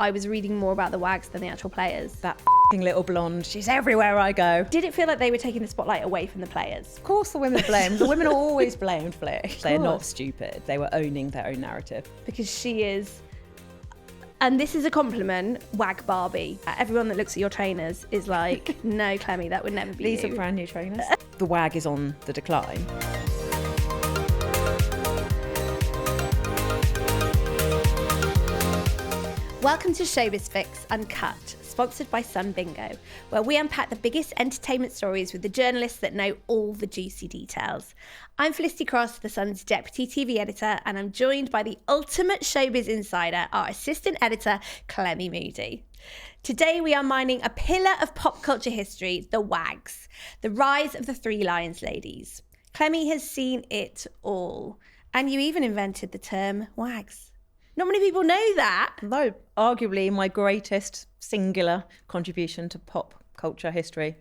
I was reading more about the WAGS than the actual players. That little blonde, she's everywhere I go. Did it feel like they were taking the spotlight away from the players? Of course the women blamed. The women are always blamed for it. They're not stupid. They were owning their own narrative. Because she is, and this is a compliment, WAG Barbie. Everyone that looks at your trainers is like, no, Clemmy, that would never be These you. are brand new trainers. The WAG is on the decline. Welcome to Showbiz Fix Uncut, sponsored by Sun Bingo, where we unpack the biggest entertainment stories with the journalists that know all the juicy details. I'm Felicity Cross, the Sun's deputy TV editor, and I'm joined by the ultimate showbiz insider, our assistant editor, Clemmy Moody. Today we are mining a pillar of pop culture history, the WAGS, the rise of the Three Lions ladies. Clemmy has seen it all, and you even invented the term WAGS. Not many people know that. Though arguably my greatest singular contribution to pop culture history.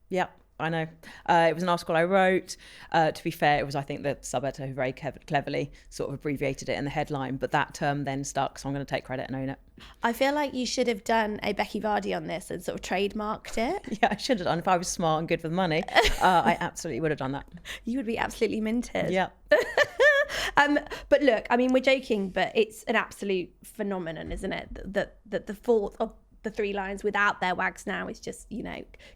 Yeah, I know. It was an article I wrote. To be fair, it was, I think, the sub-editor who very cleverly sort of abbreviated it in the headline, but that term then stuck, so I'm going to take credit and own it. I feel like you should have done a Becky Vardy on this and sort of trademarked it. Yeah, I should have done. If I was smart and good with money, I absolutely would have done that. You would be absolutely minted. Yeah. But look, I mean, we're joking, but it's an absolute phenomenon, isn't it? That the thought of the Three Lions without their WAGs now is just,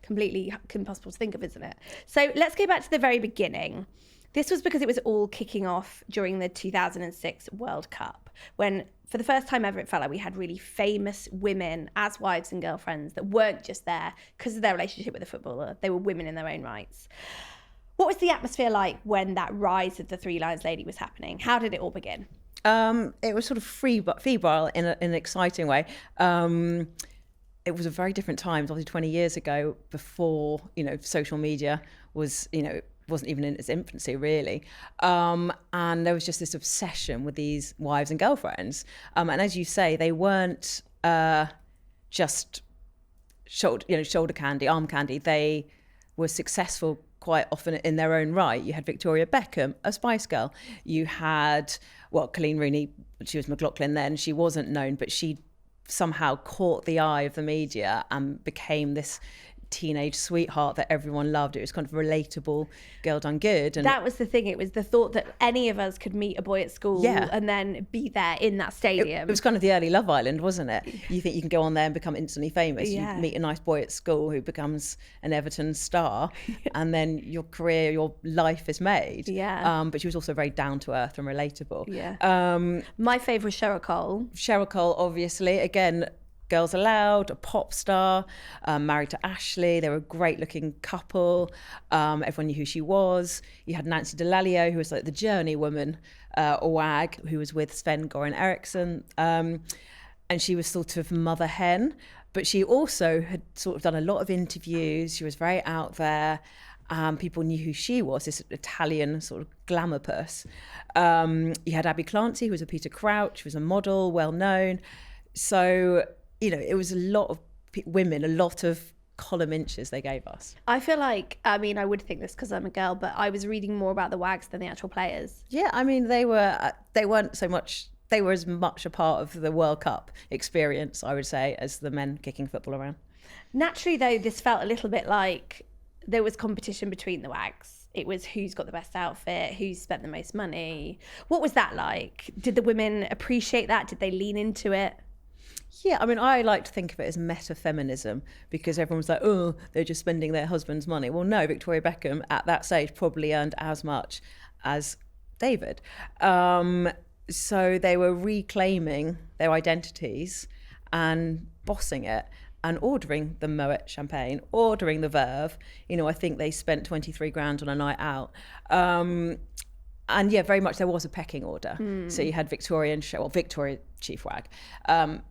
completely impossible to think of, isn't it? So let's go back to the very beginning. This was because it was all kicking off during the 2006 World Cup, when for the first time ever it felt like we had really famous women as wives and girlfriends that weren't just there because of their relationship with the footballer. They were women in their own rights. What was the atmosphere like when that rise of the Three Lions lady was happening? How did it all begin? It was sort of febrile in an exciting way. It was a very different time, obviously 20 years ago, before, social media was, wasn't even in its infancy, really. And there was just this obsession with these wives and girlfriends. And as you say, they weren't just shoulder candy, arm candy. They were successful quite often in their own right. You had Victoria Beckham, a Spice Girl. You had, Colleen Rooney, she was McLaughlin then. She wasn't known, but she somehow caught the eye of the media and became this teenage sweetheart that everyone loved. It was kind of relatable, girl done good. And that was the thing. It was the thought that any of us could meet a boy at school and then be there in that stadium. It was kind of the early Love Island, wasn't it? You think you can go on there and become instantly famous. Yeah. You meet a nice boy at school who becomes an Everton star and then your career, your life is made. Yeah. But she was also very down to earth and relatable. Yeah. My favourite was Cheryl Cole. Cheryl Cole, obviously, again, Girls Aloud, a pop star, married to Ashley. They were a great looking couple. Everyone knew who she was. You had Nancy Delalio, who was like the journey woman, or WAG, who was with Sven Goran Eriksson. And she was sort of mother hen, but she also had sort of done a lot of interviews. She was very out there. People knew who she was, this Italian sort of glamour puss. You had Abby Clancy, who was a Peter Crouch, who was a model, well known. So, it was a lot of women, a lot of column inches they gave us. I feel like, I would think this because I'm a girl, but I was reading more about the WAGs than the actual players. Yeah, they weren't so much, they were as much a part of the World Cup experience, I would say, as the men kicking football around. Naturally, though, this felt a little bit like there was competition between the WAGs. It was who's got the best outfit, who's spent the most money. What was that like? Did the women appreciate that? Did they lean into it? Yeah, I like to think of it as meta-feminism because everyone's like, oh, they're just spending their husband's money. Well, no, Victoria Beckham at that stage probably earned as much as David. So they were reclaiming their identities and bossing it and ordering the Moet champagne, ordering the Verve. I think they spent 23 grand on a night out. And yeah, very much there was a pecking order. So you had Victoria and Cheryl, Victoria, chief WAG.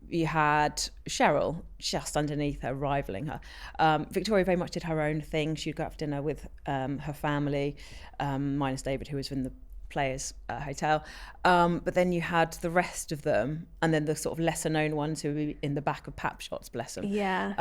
You had Cheryl just underneath her, rivaling her. Victoria very much did her own thing. She'd go out for dinner with her family, minus David, who was in the players' hotel. But then you had the rest of them, and then the sort of lesser known ones who were in the back of pap shots, bless them. Yeah.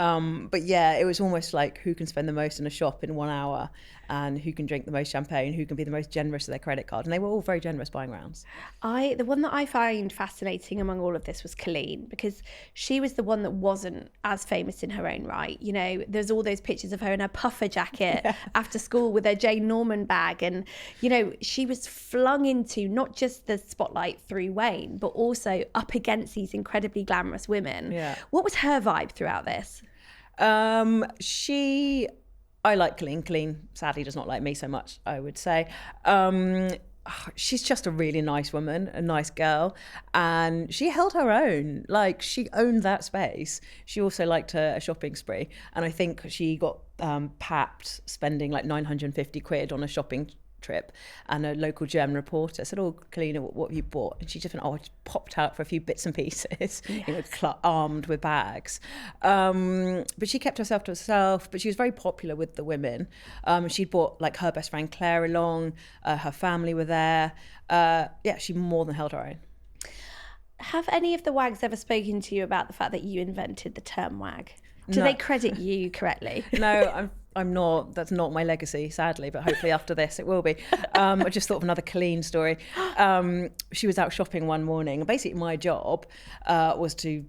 But yeah, it was almost like who can spend the most in a shop in 1 hour, and who can drink the most champagne, who can be the most generous with their credit card. And they were all very generous buying rounds. The one that I find fascinating among all of this was Colleen, because she was the one that wasn't as famous in her own right. You know, there's all those pictures of her in her puffer jacket after school with her Jane Norman bag. And, you know, she was flung into not just the spotlight through Wayne, but also up against these incredibly glamorous women. Yeah. What was her vibe throughout this? I like Colleen. Colleen sadly does not like me so much, I would say. She's just a really nice woman, a nice girl, and she held her own. Like, she owned that space. She also liked a shopping spree, and I think she got papped spending like 950 quid on a shopping trip, and a local German reporter said, "Oh, Colleen, what have you bought?" And she just went, "Oh, I just popped out for a few bits and pieces," you know, armed with bags. But she kept herself to herself, but she was very popular with the women. She'd brought like her best friend Claire along, her family were there. She more than held her own. Have any of the WAGs ever spoken to you about the fact that you invented the term WAG? Do No. they credit you correctly? No, I'm not. That's not my legacy, sadly. But hopefully after this, it will be. I just thought of another Colleen story. She was out shopping one morning, and basically my job was to,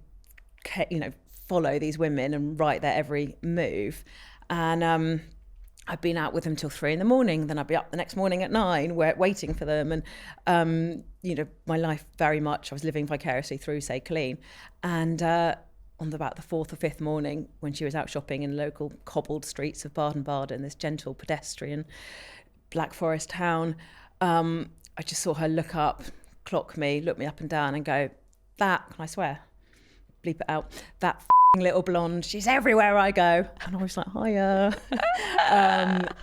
follow these women and write their every move. And I'd been out with them till 3 a.m. Then I'd be up the next morning at 9, waiting for them. And my life very much, I was living vicariously through, say, Colleen. And on about the 4th or 5th morning, when she was out shopping in local cobbled streets of Baden-Baden, this gentle pedestrian Black Forest town, I just saw her look up, look me up and down and go, "That," can I swear? Bleep it out. "That little blonde, she's everywhere I go." And I was like, "Hiya."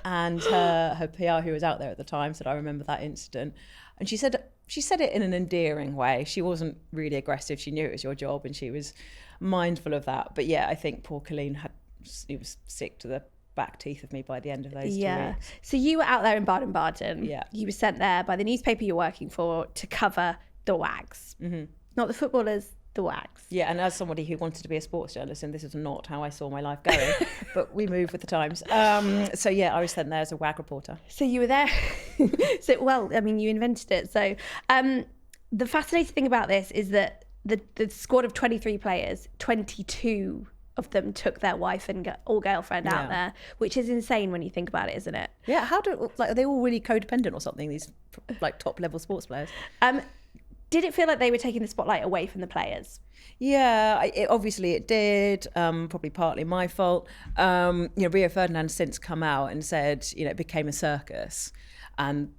And her PR, who was out there at the time, said, "I remember that incident." And she said it in an endearing way. She wasn't really aggressive. She knew it was your job, and she was mindful of that. But yeah, I think poor Colleen was sick to the back teeth of me by the end of those 2 weeks. So you were out there in Baden-Baden. Yeah. You were sent there by the newspaper you're working for to cover the WAGs. Mm-hmm. Not the footballers, the WAGs. Yeah, and as somebody who wanted to be a sports journalist, and this is not how I saw my life going, but we move with the times. So yeah, I was sent there as a WAG reporter. So you were there. You invented it. So the fascinating thing about this is that the squad of 23 players, 22 of them took their wife and or girlfriend out there, which is insane when you think about it, isn't it? Yeah, are they all really codependent or something, these like top level sports players? Did it feel like they were taking the spotlight away from the players? Yeah, obviously it did. Probably partly my fault. Rio Ferdinand's since come out and said, it became a circus, and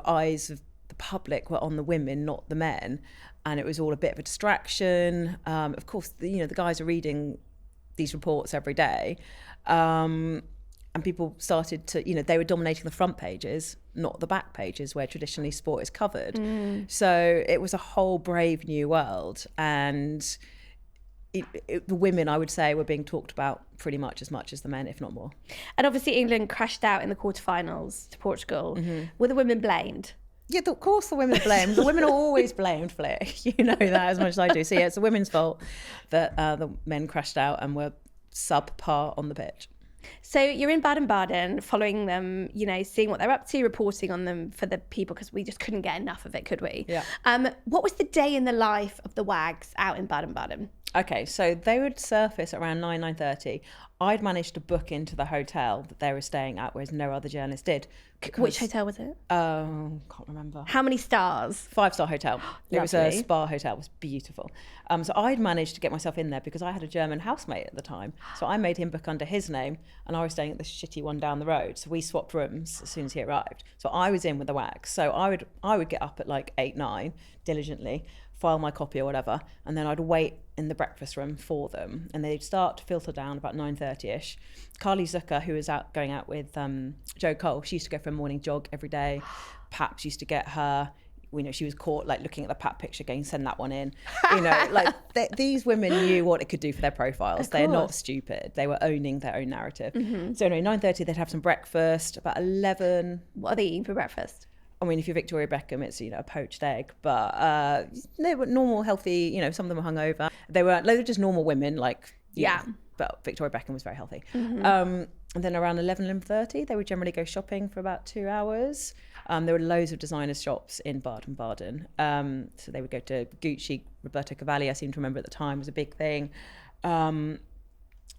eyes of the public were on the women, not the men, and it was all a bit of a distraction. Of course, the guys are reading these reports every day. And people started to, they were dominating the front pages, not the back pages where traditionally sport is covered. So it was a whole brave new world. And the women, I would say, were being talked about pretty much as the men, if not more. And obviously England crashed out in the quarterfinals to Portugal. Mm-hmm. Were the women blamed? Yeah, of course the women are blamed. The women are always blamed, Flick. You know that as much as I do. So yeah, it's the women's fault that the men crashed out and were subpar on the pitch. So you're in Baden-Baden, following them, seeing what they're up to, reporting on them for the people, because we just couldn't get enough of it, could we? Yeah. What was the day in the life of the WAGs out in Baden-Baden? Okay, so they would surface around 9:30. I'd managed to book into the hotel that they were staying at, whereas no other journalist did. Which hotel was it? Can't remember. How many stars? 5-star hotel. It was a Lovely. spa hotel. It was beautiful. So I'd managed to get myself in there because I had a German housemate at the time. So I made him book under his name, and I was staying at the shitty one down the road. So we swapped rooms as soon as he arrived. So I was in with the WAGs. So I would get up at like 8-9 diligently, file my copy or whatever, and then I'd wait in the breakfast room for them, and they'd start to filter down about 9:30ish. Carly Zucker, who was going out with Joe Cole, she used to go for a morning jog every day. Paps used to get her. She was caught like looking at the Pap picture, going, "Send that one in." These women knew what it could do for their profiles. They're not stupid. They were owning their own narrative. Mm-hmm. So anyway, 9:30 they'd have some breakfast. About 11. What are they eating for breakfast? I mean, if you're Victoria Beckham, it's, you know, a poached egg. But they were normal, healthy, you know, some of them were hungover. They were just normal women, like, yeah. But Victoria Beckham was very healthy. And then around 11:30, they would generally go shopping for about 2 hours. There were loads of designer shops in Baden-Baden. So they would go to Gucci, Roberto Cavalli, I seem to remember at the time, was a big thing.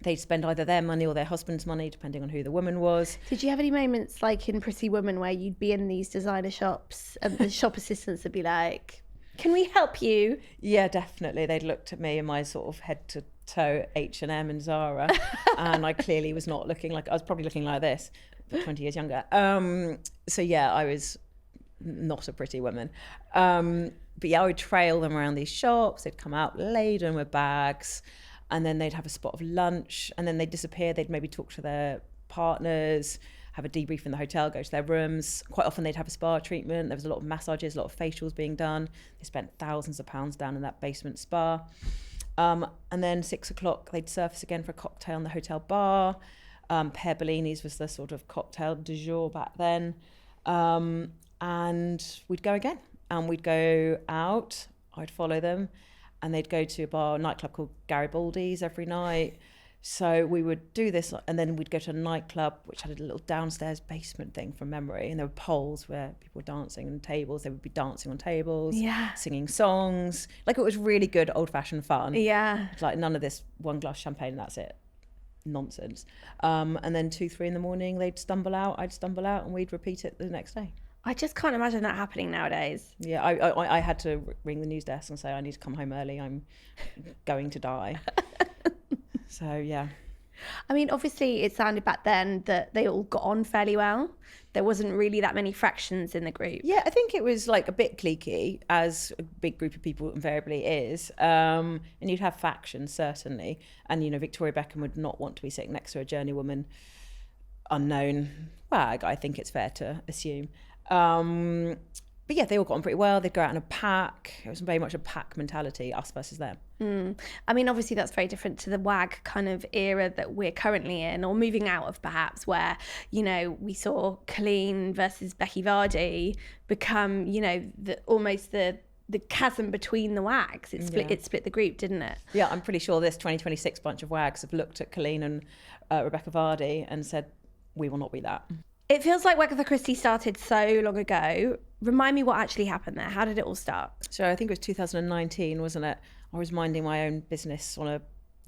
They'd spend either their money or their husband's money, depending on who the woman was. Did you have any moments like in Pretty Woman where you'd be in these designer shops and the shop assistants would be like, can we help you? Yeah, definitely. They'd looked at me in my sort of head to toe H&M and Zara, and I clearly was not looking like, I was probably looking like this, but 20 years younger. So yeah, I was not a pretty woman. But yeah, I would trail them around these shops. They'd come out laden with bags, and then they'd have a spot of lunch, and then they'd disappear. They'd maybe talk to their partners, have a debrief in the hotel, go to their rooms. Quite often they'd have a spa treatment. There was a lot of massages, a lot of facials being done. They spent thousands of pounds down in that basement spa. And then 6 o'clock, they'd surface again for a cocktail in the hotel bar. Pear Bellinis was the sort of cocktail du jour back then. And we'd go again, and we'd go out. I'd follow them, and they'd go to a nightclub called Garibaldi's every night. So we would do this, and then we'd go to a nightclub which had a little downstairs basement thing from memory, and there were poles where people were dancing, and tables, they would be dancing on tables, singing songs. Like, it was really good old-fashioned fun. Yeah. Like, none of this one glass champagne and that's it nonsense. And then 2, 3 in the morning, they'd stumble out, I'd stumble out, and we'd repeat it the next day. I just can't imagine that happening nowadays. Yeah, I had to ring the news desk and say, I need to come home early, I'm going to die. So, yeah. I mean, obviously, it sounded back then that they all got on fairly well. There wasn't really that many fractions in the group. Yeah, I think it was like a bit cliquey, as a big group of people invariably is. And you'd have factions, certainly. And, you know, Victoria Beckham would not want to be sitting next to a journeywoman, unknown wag, I think it's fair to assume. But yeah, they all got on pretty well. They'd go out in a pack. It was very much a pack mentality, us versus them. I mean, obviously that's very different to the WAG kind of era that we're currently in, or moving out of, perhaps, where, you know, we saw Colleen versus Becky Vardy become, you know, almost the chasm between the WAGs. It split the group, didn't it? Yeah, I'm pretty sure this 2026 bunch of WAGs have looked at Colleen and Rebecca Vardy and said, we will not be that. It feels like Wagatha Christie started so long ago. Remind me what actually happened there. How did it all start? So I think it was 2019, wasn't it? I was minding my own business on a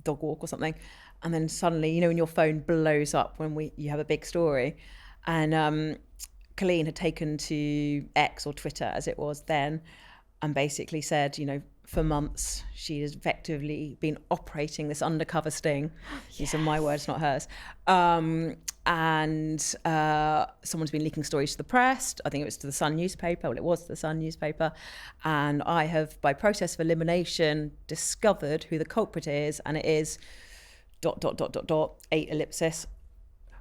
dog walk or something. And then suddenly, you know, when your phone blows up when you have a big story. And Colleen had taken to X, or Twitter as it was then, and basically said, you know, for months she has effectively been operating this undercover sting. These are my words, not hers. And someone's been leaking stories to the press. I think it was to the Sun newspaper. Well, it was the Sun newspaper. And I have, by process of elimination, discovered who the culprit is, and it is ... 8 ellipsis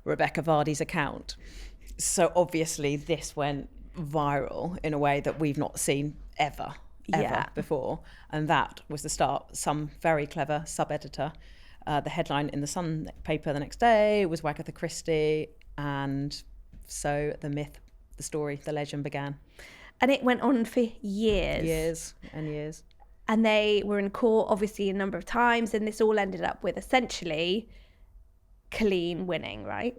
Rebecca Vardy's account. So obviously this went viral in a way that we've not seen ever before. And that was the start. Some very clever sub-editor. The headline in the Sun paper the next day was Wagatha Christie. And so the myth, the story, the legend began. And it went on for years. Years and years. And they were in court, obviously, a number of times. And this all ended up with, essentially, Colleen winning, right?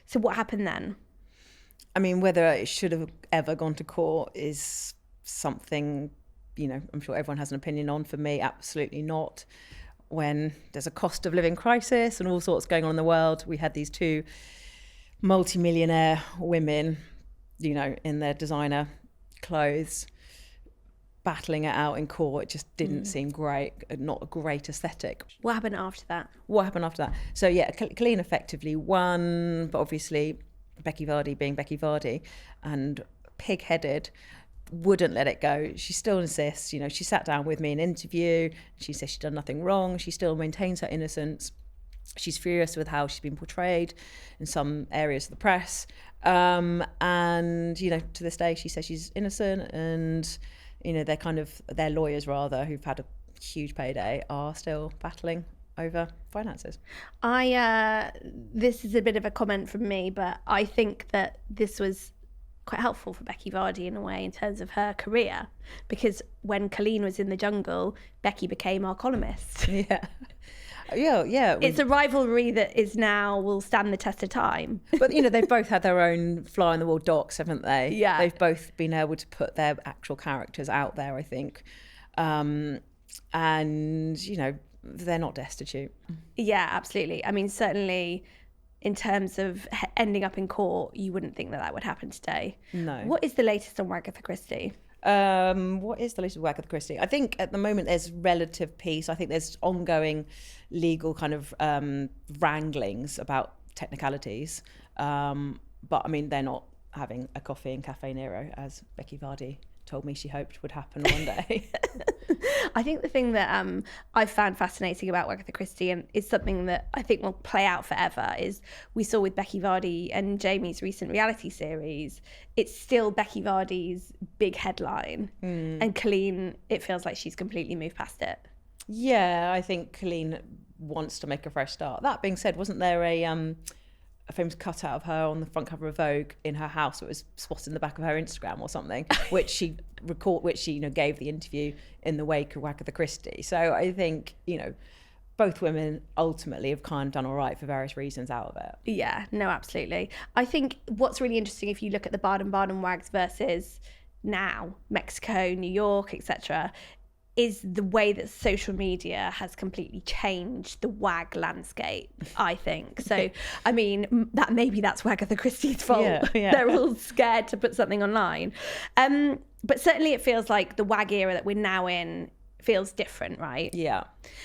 So what happened then? I mean, whether it should have ever gone to court is something, you know, I'm sure everyone has an opinion on. For me, absolutely not. When there's a cost of living crisis and all sorts going on in the world, we had these two multi-millionaire women, you know, in their designer clothes, battling it out in court. It just didn't seem great, not a great aesthetic. What happened after that? So yeah, Colleen effectively won, but obviously Becky Vardy, being Becky Vardy and pig-headed, wouldn't let it go. She still insists, you know, she sat down with me in an interview. She says she's done nothing wrong. She still maintains her innocence. She's furious with how she's been portrayed in some areas of the press. And, you know, to this day, she says she's innocent. And, you know, their lawyers rather, who've had a huge payday, are still battling over finances. This is a bit of a comment from me, but I think that this was quite helpful for Becky Vardy in a way in terms of her career, because when Colleen was in the jungle, Becky became our columnist. Yeah. It's a rivalry that is now will stand the test of time. But they've both had their own fly on the wall docs, haven't they? Yeah. They've both been able to put their actual characters out there, I think. And they're not destitute. Yeah, absolutely. I mean, certainly in terms of ending up in court, you wouldn't think that would happen today. No. What is the latest on Wagatha Christie? What is the latest of Wagatha Christie? I think at the moment there's relative peace. I think there's ongoing legal kind of wranglings about technicalities. But I mean, they're not having a coffee in Cafe Nero, as Becky Vardy told me she hoped would happen one day. I think the thing that I found fascinating about Wagatha Christie, and is something that I think will play out forever, is we saw with Becky Vardy and Jamie's recent reality series, it's still Becky Vardy's big headline. And Colleen, it feels like she's completely moved past it. Yeah, I think Colleen wants to make a fresh start. That being said, wasn't there a famous cutout of her on the front cover of Vogue in her house? It was spotted in the back of her Instagram or something, which she gave the interview in the wake of Wagatha Christie. So I think both women ultimately have kind of done all right for various reasons out of it. Yeah, no, absolutely. I think what's really interesting, if you look at the Baden-Baden WAGs versus now Mexico, New York, etc., is the way that social media has completely changed the WAG landscape, I think. So, I mean, maybe that's Wagatha Christie's fault. Yeah. They're all scared to put something online. But certainly it feels like the WAG era that we're now in feels different, right? Yeah.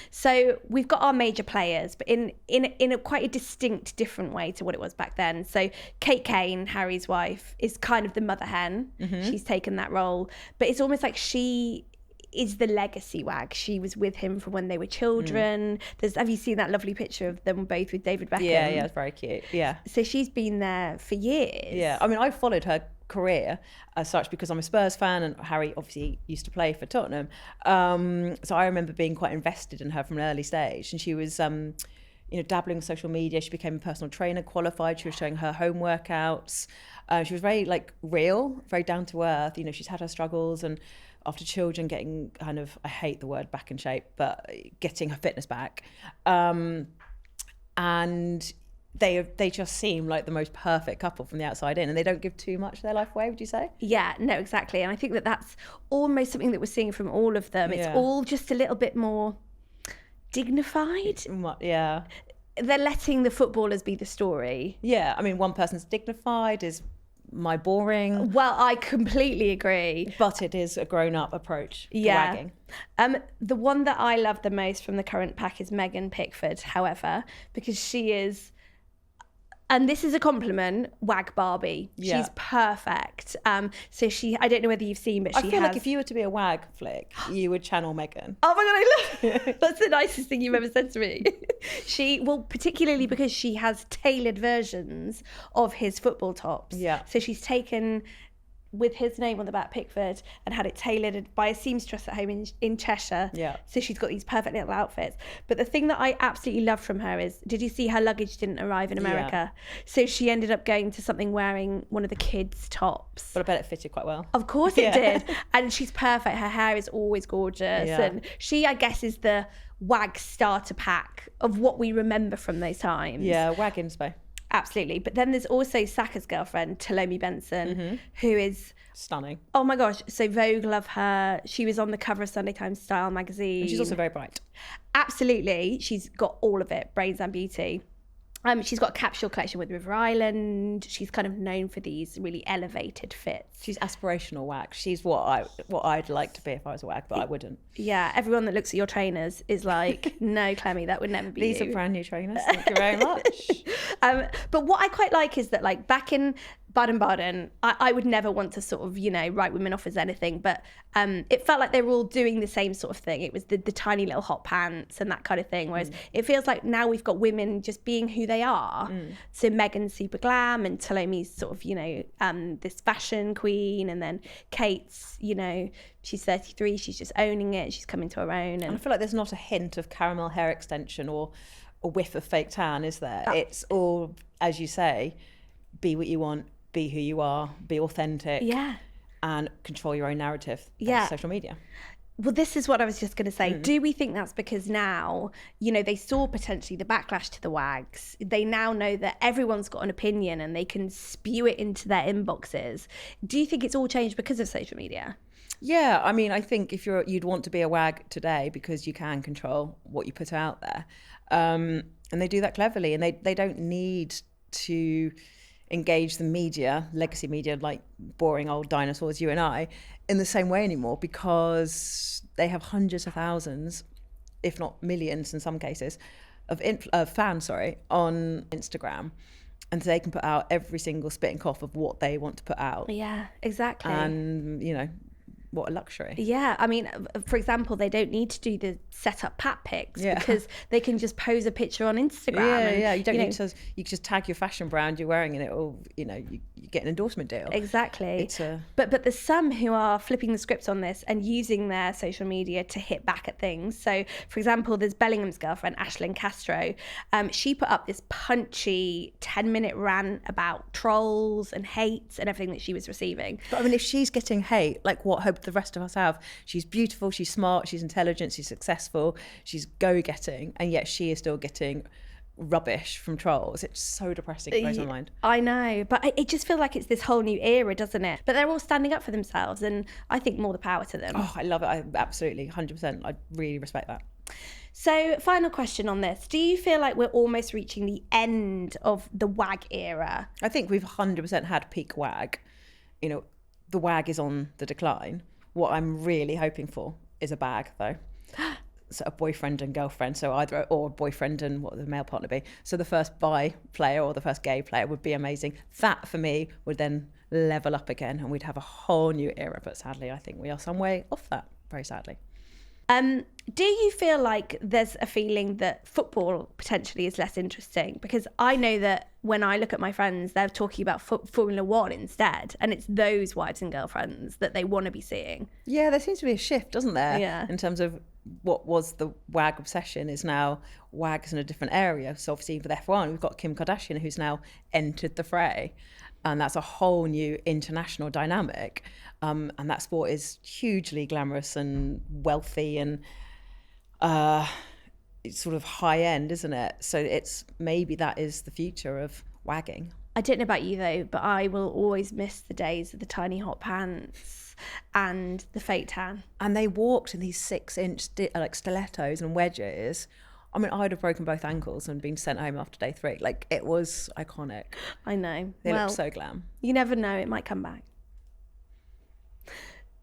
So we've got our major players, but in a quite a distinct, different way to what it was back then. So Kate Kane, Harry's wife, is kind of the mother hen. She's taken that role, but it's almost like she is the legacy WAG. She was with him from when they were children. Have you seen that lovely picture of them both with David Beckham? Yeah, it's very cute. Yeah. So she's been there for years. Yeah, I mean, I followed her career as such because I'm a Spurs fan, and Harry obviously used to play for Tottenham. So I remember being quite invested in her from an early stage, and she was dabbling in social media. She became a personal trainer, qualified. She was showing her home workouts. She was very real, very down to earth. She's had her struggles, and after children getting kind of, I hate the word back in shape, but getting her fitness back. And they just seem like the most perfect couple from the outside in, and they don't give too much of their life away, would you say? Yeah, no, exactly. And I think that that's almost something that we're seeing from all of them. It's all just a little bit more dignified. Yeah. They're letting the footballers be the story. Yeah, I mean, one person's dignified is my boring. Well, I completely agree. But it is a grown-up approach to wagging. The one that I love the most from the current pack is Megan Pickford, however, because she is, and this is a compliment, WAG Barbie. Yeah. She's perfect. So I don't know whether you've seen, but I feel like if you were to be a WAG flick, you would channel Megan. Oh my God, I love it. That's the nicest thing you've ever said to me. Particularly because she has tailored versions of his football tops. Yeah. So she's taken with his name on the back, Pickford, and had it tailored by a seamstress at home in Cheshire. Yeah. So she's got these perfect little outfits. But the thing that I absolutely love from her is, did you see her luggage didn't arrive in America? Yeah. So she ended up going to something wearing one of the kids' tops. But I bet it fitted quite well. Of course it did. And she's perfect. Her hair is always gorgeous. Yeah. And she, I guess, is the WAG starter pack of what we remember from those times. Yeah, WAG inspo. Absolutely. But then there's also Saka's girlfriend, Talomi Benson, who is stunning. Oh my gosh. So Vogue love her. She was on the cover of Sunday Times Style magazine. And she's also very bright. Absolutely. She's got all of it, brains and beauty. She's got a capsule collection with River Island. She's kind of known for these really elevated fits. She's aspirational WAG. She's what I'd like to be if I was a WAG, but I wouldn't. Yeah, everyone that looks at your trainers is like, no, Clemmy, that would never be These you. are brand new trainers. Thank you very much. But what I quite like is that, like, back in Baden-Baden, I would never want to sort of, write women off as anything, but it felt like they were all doing the same sort of thing. It was the tiny little hot pants and that kind of thing, whereas it feels like now we've got women just being who they are. So Megan's super glam, and Talomi's sort of, this fashion queen, and then Kate's, she's 33, she's just owning it, she's coming to her own. And I feel like there's not a hint of caramel hair extension or a whiff of fake tan, is there? It's all, as you say, be what you want, be who you are, be authentic, and control your own narrative. Social media. Well, this is what I was just going to say. Do we think that's because now, you know, they saw potentially the backlash to the WAGs. They now know that everyone's got an opinion and they can spew it into their inboxes. Do you think it's all changed because of social media? Yeah, I mean, I think if you'd want to be a WAG today because you can control what you put out there. And they do that cleverly, and they don't need to engage the media, legacy media, like boring old dinosaurs, you and I, in the same way anymore, because they have hundreds of thousands, if not millions in some cases, of fans, on Instagram. And so they can put out every single spit and cough of what they want to put out. Yeah, exactly. And, you know, what a luxury. Yeah, I mean, for example, they don't need to do the setup pat pics because they can just pose a picture on Instagram. You don't need to. You can just tag your fashion brand you're wearing in it, or you get an endorsement deal. Exactly. But there's some who are flipping the script on this and using their social media to hit back at things. So, for example, there's Bellingham's girlfriend, Ashlyn Castro. She put up this punchy 10-minute rant about trolls and hate and everything that she was receiving. But I mean, if she's getting hate, like what hope the rest of us have? She's beautiful, she's smart, she's intelligent, she's successful, she's go-getting, and yet she is still getting rubbish from trolls. It's so depressing. It blows my mind. I know, but it just feels like it's this whole new era, doesn't it? But they're all standing up for themselves, and I think more the power to them. Oh, I love it. I absolutely 100%. I really respect that. So, final question on this. Do you feel like we're almost reaching the end of the WAG era? I think we've 100% had peak WAG. You know, the WAG is on the decline. What I'm really hoping for is a bag, though. So a boyfriend and girlfriend, or boyfriend and what would the male partner be? So the first bi player or the first gay player would be amazing. That, for me, would then level up again and we'd have a whole new era. But sadly, I think we are some way off that, very sadly. Do you feel like there's a feeling that football potentially is less interesting? Because I know that when I look at my friends, they're talking about Formula One instead, and it's those wives and girlfriends that they want to be seeing. Yeah, there seems to be a shift, doesn't there? Yeah. In terms of what was the WAG obsession is now WAGs in a different area. So obviously with F1, we've got Kim Kardashian who's now entered the fray. And that's a whole new international dynamic. And that sport is hugely glamorous and wealthy and it's sort of high end, isn't it? So maybe that is the future of wagging. I don't know about you though, but I will always miss the days of the tiny hot pants and the fake tan. And they walked in these 6-inch like stilettos and wedges. I mean, I'd have broken both ankles and been sent home after day 3. Like, it was iconic. I know. They look so glam. You never know, it might come back.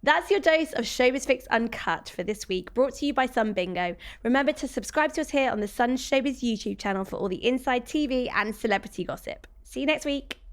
That's your dose of Showbiz Fix Uncut for this week, brought to you by Sun Bingo. Remember to subscribe to us here on the Sun Showbiz YouTube channel for all the inside TV and celebrity gossip. See you next week.